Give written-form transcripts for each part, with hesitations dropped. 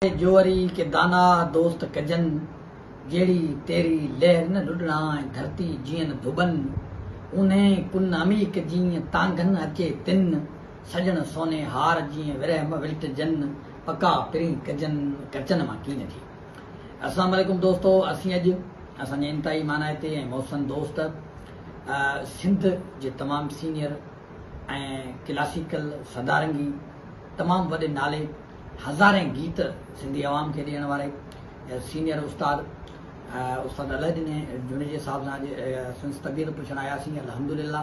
जोवरी के दाना दोस्त कजन जेड़ी तेरी लहर न लुडना धरती जीअं धुबन उन्हें कुन अमीक जीअं तांगन अचे तिन सजन सोने हार जीअं विरह विल्ट जन पका पिरी कजन कचन मां कीन थी। अस्सलाम वालेकुम दोस्तो, असीं अॼु असांजे इंतहाई माना ते ऐं मोहसन दोस्त सिंध जे तमामु सीनियर ऐं क्लासिकल सदारंगी तमामु वॾे नाले हज़ारे गीत सिंधी आवाम खे ॾियण वारे सीनियर उस्ताद अलहदीन जुनेजा साहब सां संस तबीयत पुछण आयासीं। अल्हम्दुलिल्लाह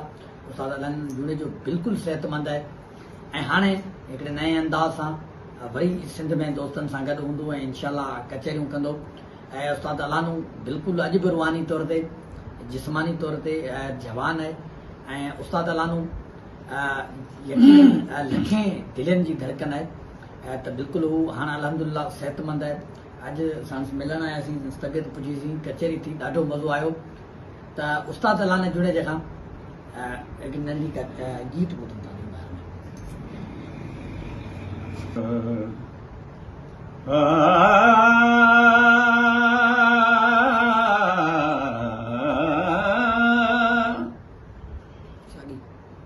उस्ताद अलहदीन जुनेजो बिल्कुलु सेहतमंद आहे ऐं हाणे हिकिड़े नए अंदाज़ सां वरी सिंध में दोस्तनि सां गॾु हूंदो ऐं इंशाअल्लाह कचहरियूं कंदो। ऐं उस्ताद अलानू बिल्कुलु अॼु बि रुहानी तौर ते जिस्मानी तौर ते जवान आहे ऐं उस्ताद अलानू यकीन लखें दिलनि जी धड़कन आहे त बिल्कुलु हू हाणे अल्हम्दुलिल्लाह सेहतमंद आहे। अॼु संस मिलण आयासीं, तबियत पुछीसीं, कचहरी थी, ॾाढो मज़ो आयो। त उस्ताद अलाने जुनेजा खां हिकु नंढी गीत ॿुधूं था।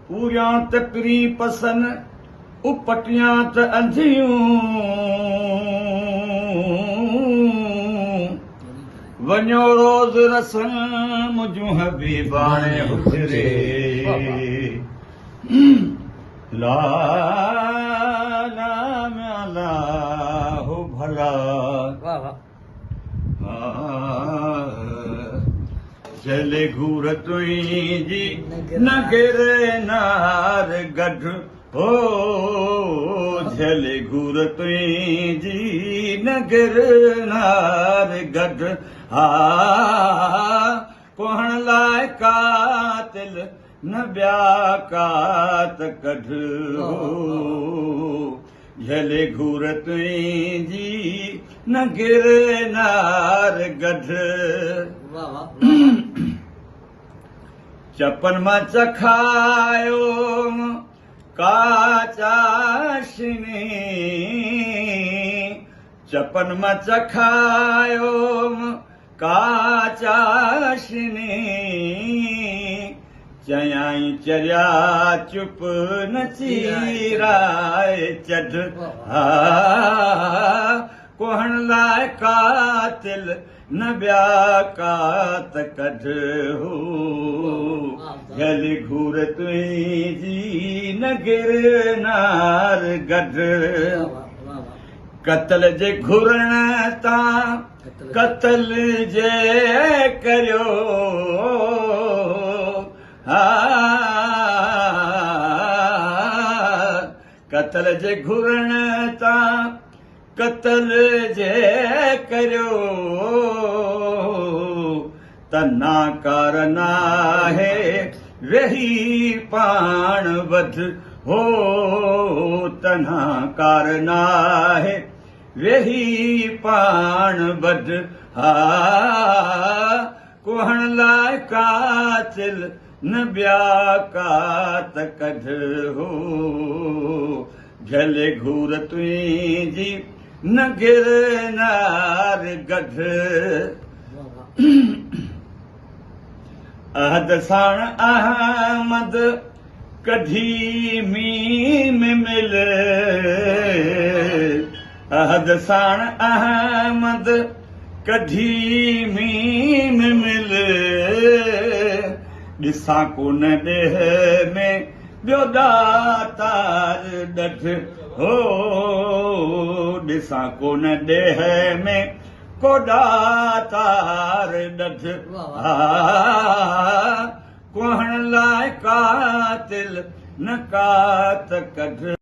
पूरियां त पिरी पसन उपटियां त अंधियूं वञो रोज़ रसन मुंहिंजूं हबीबाणे हुजरे ला नाम अल्लाह भला जले घूर तुंहिंजी नगरे नार गढ़ हो झले घूर तुंहिंजी नगर नार गढ़ हा पोहण लाइ कातिल न ॿिया कात कढ हो झले घूर तुंहिंजी नगर नार गढ़ चपन मां चखायो का चाशनी चपन मां चखायो का चाशनी चयाई चरिया चुप न चीराए चढ़ हा कोहण लाइ कातिल न ॿिया कात कढ हो गली घूर तुंहिंजी नगर नार गढ़ कतल जे घुरण तां कतल जे करियो हा कतल जे घुरण तां कतल जे करियो तना कारण आहे वेही पाण वध हो तना कारण आहे वेही पाण वध हा कोहण लाइ कातिल न ॿिया कात कढ हो झले घूर तुंहिंजी नगर नार गढ़ अहद साण अहमद कढी मीम मिल अहद साण अहमद कढी मीम मिल ॾिसां कोन ॾेह में ॿियो दातार ॾठ हो ॾिसां कोन ॾेह में को दातार ॾठ हा कोहण लाइ कातिल न कात कढ।